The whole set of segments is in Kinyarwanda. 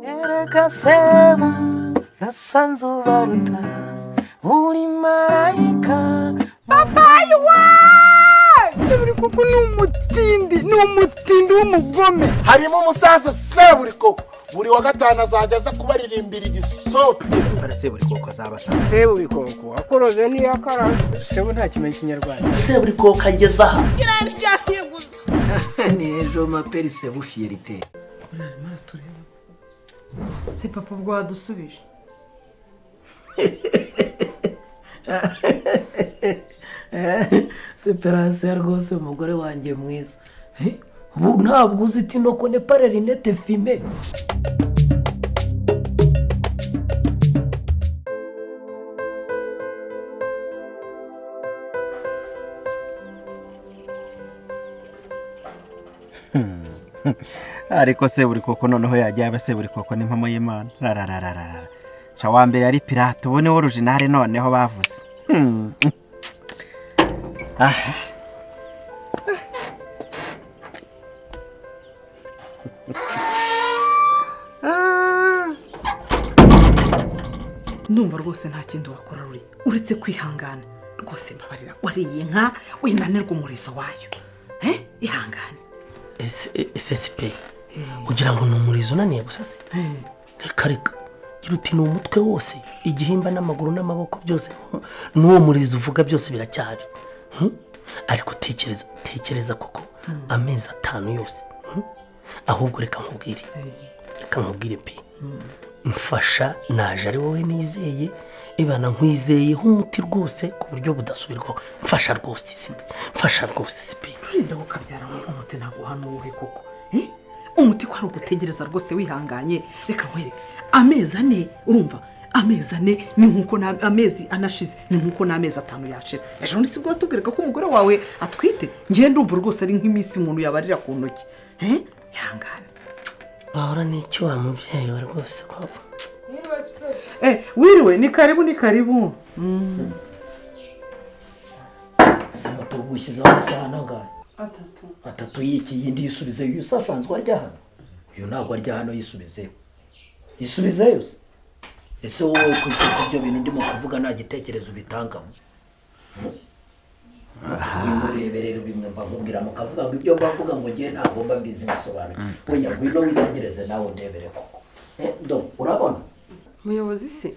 Erega sebu nasanzu baruta uri marayika papayi wa Seburikoko ni umutindi w'umugome. Harimo umusaza Seburikoko buri wa gatanu azajya aza kubaririmbira igisope. Para Seburikoko azabasa. Seburikoko akoroze ni yakara. Sebu nta kimenyi kinyarwanda. Seburikoko ageza aha. Kirari cyakiye gusa. Ni ejo maperi Sebu fierite. Se papa bwo wadusubije. Seperanse rwose umugore wanjye mwiza. Ubu ntabwo uziti no kone parerinete filme. Ariko Seburikoko noneho yajya Seburikoko ni mpamo y'Imana. Rarararara. Cha wa mbere ari pirate ubone original noneho bavuze. Ndumva rwose nta kindi wakora ruri uretse kwihangana rwose mbabarira wariye inka winanirwa umurizo wayo ihangane. SSP kugira ngo numurizo unaniye gusa se reka gira uti n'umutwe wose igihimba n'amaguru n'amaboko byose n'uwo murizo uvuga byose biracyari ariko tekereza koko amezi 5 yose ahubwo reka nkubwire pe mfasha naje ari wowe nizeye ibana nkwizeye umuti rwose ku buryo budasubirwaho mfasha rwose sipe urinda ukabyara we umuti naguhanuye koko umuti ko ari ugutegereza rwose wihanganye reka nkwereke amezi 4 urumva amezi 4 ni nkuko na amezi anashize ni nkuko na amezi 5 yacira ejo ndi sibwo tubwireka ko umugore wawe atwite ngiye ndumva rwose ari nk'imisi umuntu yabarira ku ntoki ihangane ahora n'icyo wa mubyeyi wa rwose koko wiriwe ni karibu Samoto gushyizeho amasaha nangahe 3 y'iki yindi yisubize uyu sasanzwe arya hano uyu ntabwo arya hano yisubizeyo se ese wowe kuko ibyo bintu ndimo kuvuga nta gitekerezo bitangamo mureberera bimwe mbakubwira mukavuga ngo ibyo bavuga ngo ngiye ntabwo mba mbizi bisobanukiye oya ngwino witegereze nawe ndebere koko urabona muyobozi se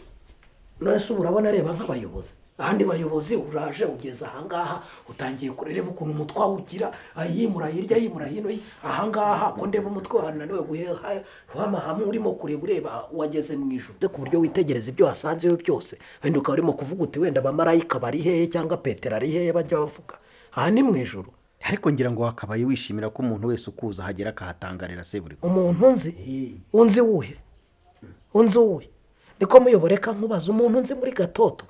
none se urabona reba nk'abayobozi ahandi bayobozi uraje ugeze ahangaha utangiye kureba ukuntu umutwe ugira ayimura hirya yimura hino ahangaha ko ndeba umutwe wananiwe guheha hamwe urimo kureba ureba wageze mu ijuru ku buryo witegereza ibyo hasanzeyo byose wenda ukaba urimo kuvuga uti wenda abamarayika bari hehe cyangwa Petero ari hehe bajya bavuga aha ni mu ijuru ariko ngira ngo wakabaye wishimira ko umuntu wese ukuza hagera akahatangarira Seburikoko umuntu unzi wuhe niko muyoboreka nkubaza umuntu unzi muri Gatoto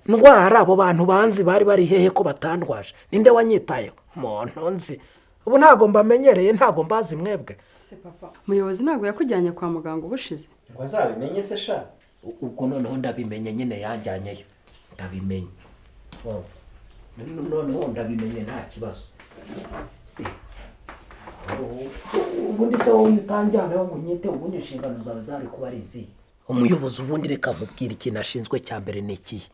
ndwara abo bantu banzi bari hehe ko batandwaje ninde wanyitayeho umuntu nzi ubu ntago mbamenyereye ntago mbazi mwebwe se papa muyobozi ntago yakujyanye kwa muganga ubushize ngo azabimenye se sha ubwo noneho ndabimenye nyine yanjyanyeyo ndabimenye noneho ndabimenye nta kibazo ubundi se wowe utanjyana ngo nyite ubundi inshingano zawe zari kuba ari izi umuyobozi ubundi reka nkubwira ikintu ashinzwe cya mbere ni ikihe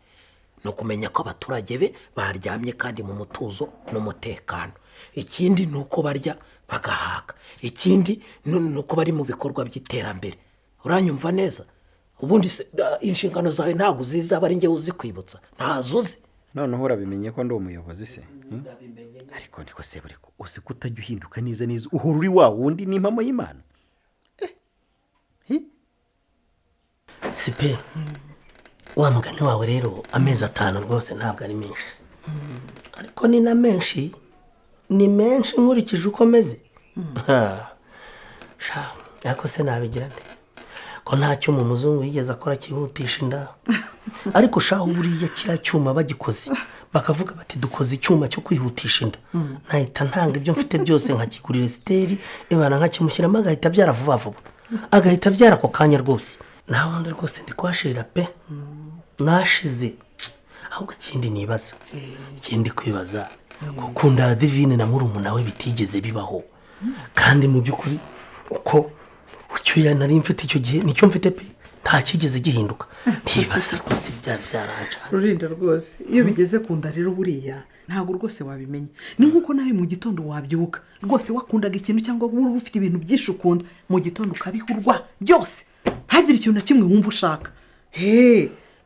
no kumenya ko abaturage be baryamye kandi mu mutuzo n'umutekano ikindi nuko barya bagahaga ikindi nuko bari mu bikorwa by'iterambere uranyumva neza ubundi inshingano zawe ntago ziza bari nge uzi kwibutsa ntazuzi noneho urabimenye ko ndi umuyobozi se ariko niko Seburikoko uzi kutajya uhinduka neza uhora uri wa wundi ni impamo y'Imana sipe wa mugani wawe rero amezi 5 rwose ntabwo ari menshi ariko ni na menshi nkurikije uko meze ariko se nabigira nde ko ntacyo mu muzungu yigeze akora kihutisha inda ariko shaho buriya kira cyuma bagikoze bakavuga bati dukoze icyuma cyo kwihutisha inda nahita ntanga ibyo mfite byose nkakigurira Steri ibana nkakimushyiramo agahita byara vuba agahita byara ako kanya rwose naho rwose ndi kwashirira pe nashize ahubwo ikindi nibaza ikindi kwibaza gukunda Divine na murumuna we bitigeze bibaho kandi mu byukuri uko icyo nari mfite icyo gihe nicyo mfite pe nta kigeze gihinduka ntibaza rwose byaranshatse Rulindo rwose iyo bigeze ku nda rero buriya ntabwo rwose wabimenya ni nk'uko nawe mu gitondo wabyuka rwose wakundaga ikintu cyangwa wari ufite ibintu byinshi ukunda mu gitondo ukabihurwa byose ntagire ikintu na kimwe wumva ushaka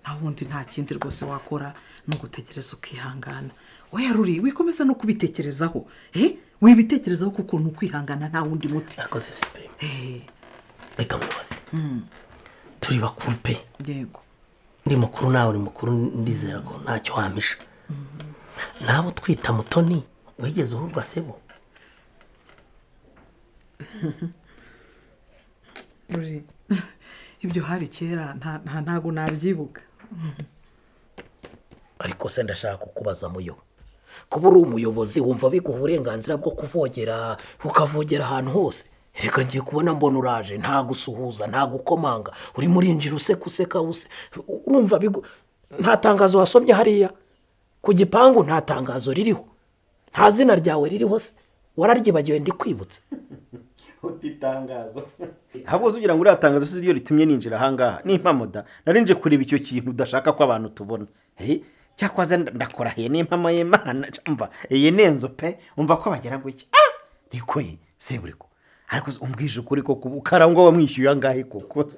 nta wundi nta kindi rwose wakora ni ugutegereza ukihangana oya Ruri wikomeza no kubitekerezaho wibitekerezaho kuko ni ukwihangana nta wundi muti nakoze sipe reka mubaze turi bakuru pe yego ndi mukuru nawe uri mukuru ndizera ko ntacyo wamisha nabo twita mutoni wigeze uhurwa sebo Ruri ibyo hari kera ntago nabyibuka ariko se ndashaka kukubaza muyo kuba uri umuyobozi wumva biguha uburenganzira bwo kuvogera ukavogera ahantu hose reka ngiye kubona mbona uraje nta gusuhuza nta gukomanga uri murinjira useka urumva nta tangazo wasomye hariya ku gipangu nta tangazo ririho nta zina ryawe ririho se wararyibagiwe ndi kwibutsa utitangazo ahubwo ugira ngo uratangazo se ryo ritumye ninjira ahangaha n'impamoda narinje kureba icyo kintu udashaka ko abantu tubona cyakwaza ndakora n'impamo y'Imana mva nenzo pe umva ko bagera gutya niko Seburikoko ariko umbwije ukuri ko ukarangwa wamwishyuye angahe koko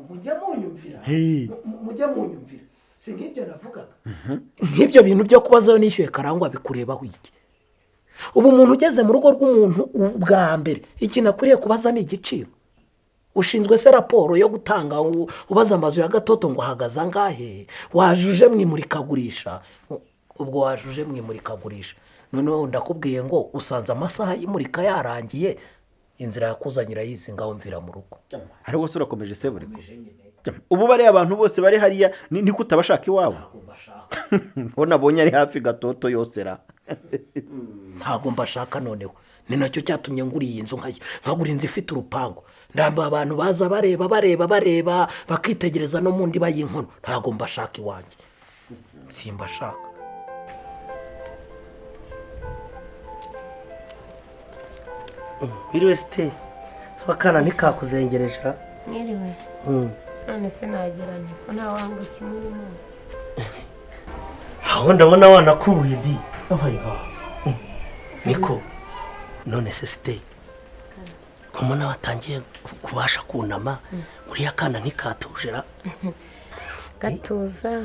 mujya munyumvira si nk'ibyo navugaga nk'ibyo bintu byo kubazayo nishyuye karangwa bikurebaho iki ubu umuntu ugeze mu rugo rw'umuntu bwa mbere ikintu akwiriye kubaza ni igiciro ushinzwe se raporo yo gutanga ubaza amazu ya Gatoto ngo ahagaze angahe wajuje mwimurikagurisha ubwo wajuje mwimurikagurisha noneho ndakubwiye ngo usanze amasaha y'imurika yarangiye inzira yakuzanyira yizi ngaho mvira mu rugo ariko se urakomeje Seburikoko ubu bari abantu bose bari hariya ni kutabashaka iwawe mbona abonye ari hafi Gatoto yose ra ntago mbashaka noneho ni nacyo cyatumye nguriye iyi nzu nkagura inzu ifite urupangu ndamba abantu baza bareba bakitegereza no mu ndiba y'inkono ntago mbashaka iwanjye simbashaka biriwe site bakana ntikakuzengereje mwiriwe none se nagerane ko nta wanga kimurimo aho ndabona wanakubuye di niko none se site kumona watangiye kubasha kunama uriya kana ntikatujera gatuza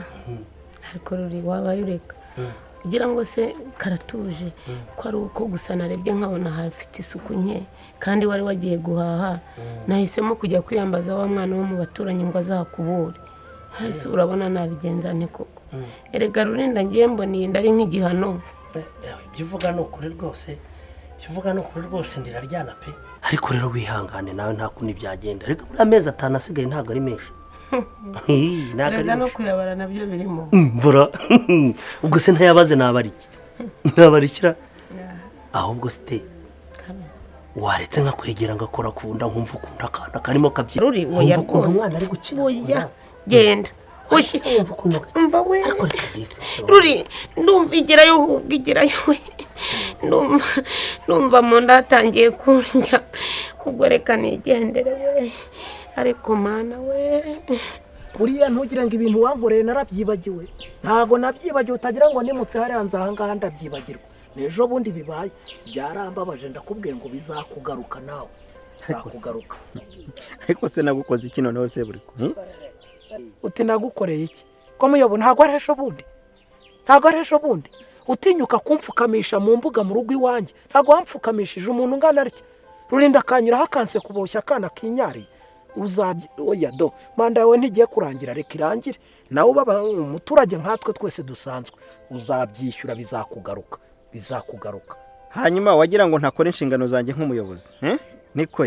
ariko Ruri wabaye ureka kugira ngo se karatuje ko ari uko gusa narebye nkabona hafite isuku nke kandi wari wagiye guhaha nahisemo kujya kwiyambaza wa mwana wo mu baturanyi ngo azakubure hasi urabona nabigenza nte koko erega Rurinda ngiye mboniye ndari nk'igihano ibyo uvuga ni ukuri rwose ndiraryana pe ariko rero wihangane nawe nta kundi byagenda ariko muri amezi 5 asigaye ntabwo ari menshi rega no kuyabara nabyo birimo mvura ubwo se ntayabaze nabarikira ahubwo site waretse nka kwegera ngakora kunda nkumva ukunda akana karimo kabyira Ruri oya rwose umwana ari gukina genda umva we Ruri ndumva igerayo we ndumva mu nda hatangiye kurya ubwo reka nigendere we ariko mana we buriya ntugira ngo ibintu wankoreye narabyibagiwe ntago nabyibagiwe utagira ngo nimutse hariya nzahanga ndabyibagirwa n'ejo bundi bibaye byarambabaje ndakubwiye ngo bizakugaruka nawe bizakugaruka ariko se nagukoze iki noneho Seburikoko uti nagukoreye iki ko muyobo ntago ari ejo bundi utinyuka kumfukamisha mu mbuga mu rugo iwanjye ntago wamfukamishije umuntu ungana atya Rurinda akanyuraho akanse kuboshya akana kinyariye oya do manda yawe ntigiye kurangira reka irangire nawe ubaba umuturage nkatwe twese dusanzwe uzabyishyura bizakugaruka hanyuma wagira ngo ntakore inshingano zanjye nk'umuyobozi niko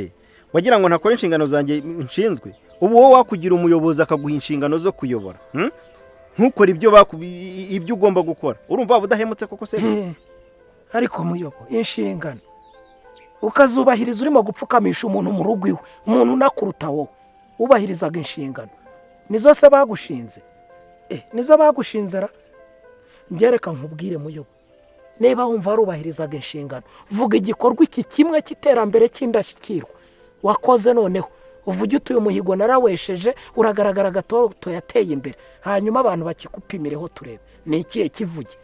wagira ngo ntakore inshingano zanjye nshinzwe ubu wowe wakugira umuyobozi akaguha inshingano zo kuyobora ntukore ibyo ugomba gukora urumva waba udahemutse koko se ariko muyobo inshingano ukazubahiriza urimo gupfukamisha umuntu mu rugo iwe umuntu unakuruta wowe ubahirizaga inshingano nizo se bagushinze nizo bagushinze ra ngereka nkubwire muyobo niba wumva warubahirizaga inshingano vuga igikorwa iki kimwe cy'iterambere cy'indashyikirwa wakoze noneho uvuge utuye umuhigo narawesheje uragaragara gatoto yateye imbere hanyuma abantu bakikupimireho turebe ni ikihe kivuge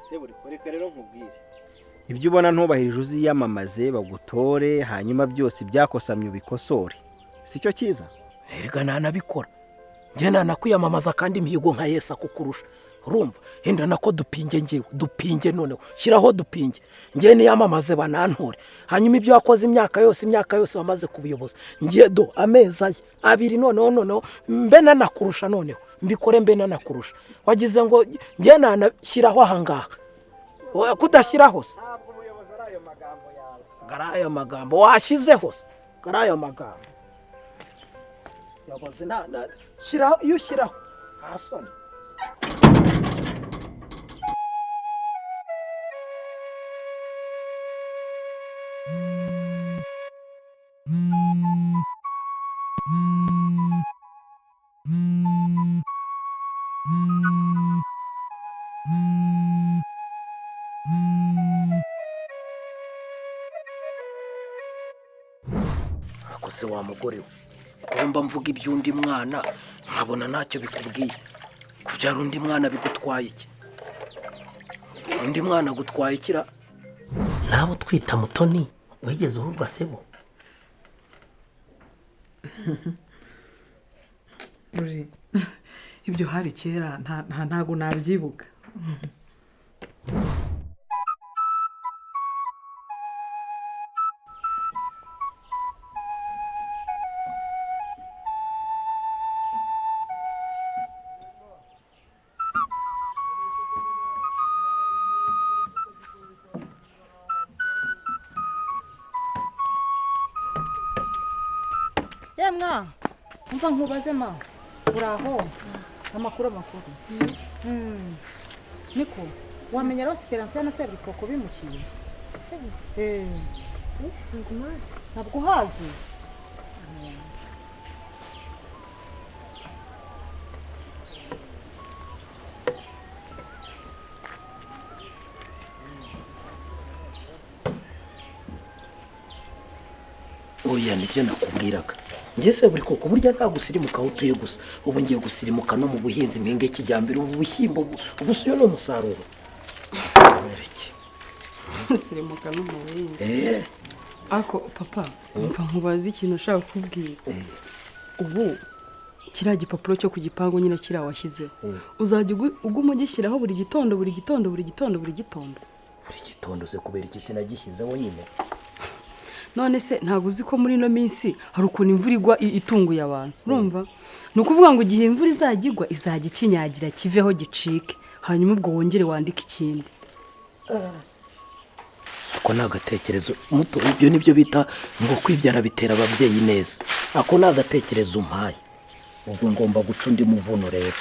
Seburikoko rero nkubwire ibyo ubona ntubahirije uziyamamaze bagutore hanyuma byose byakosamye ubikosore sicyo cyiza erega nanabikora njye nanakwiyamamaza kandi imihigo nka Yesu akukurusha urumva henda nako dupinge noneho shyiraho dupinge njye niyamamaze banantore hanyuma ibyo wakoze imyaka yose wamaze kubuyoboza njye amezi 2 noneho mbe nanakurusha noneho mbikore mbe nanakurusha wagize ngo njye nanashyiraho ahangaha kudashyiraho se ntabwo umuyobozi ari ayo magambo yawe garayo magambo washyizeho se garayo magambo yaboze shyiraho iyo ushyiraho hasoni akose wa mugore we kumba mvuga iby'undi mwana nkabona ntacyo bikubwiye kubyara undi mwana bigutwaye iki undi mwana gutwaye ikira nabo twita mutoni wigeze uhurwa sebo ibyo hari kera ntago nabyibuka yemwa umva nkubaze ma uraho amakuru niko wamenya rose Esperance na Seburikoko bimukiye ntabwo hazi oya nibyo nakubwiraga njye Seburikoko burya nta gusirimuka aho utuye gusa ubu ngiye gusirimuka no mu buhinzi mpinge kijyambere ubu bushyimbo ubusuyo no musaruro gusirimuka no mu buhinzi ako papa umva nkubaza ikintu ushaka kubwira ubu kiriya gipapuro cyo ku gipangu nyine kiriya washyizeho uzajya uguma ugishyiraho buri gitondo se kubera iki sinagishyizeho nyine none se ntabwo uzi ko muri ino minsi hari ukuntu imvura igwa itunguye abantu urumva ni ukuvuga ngo igihe imvura izajya igwa izajya ikinyagira kiveho gicike hanyuma ubwo wongere wandike ikindi ako ni agatekerezo muto ibyo nibyo bita ngo kwibyara bitera ababyeyi neza ako ni agatekerezo umpaye ubwo ngomba guca undi muvuno rero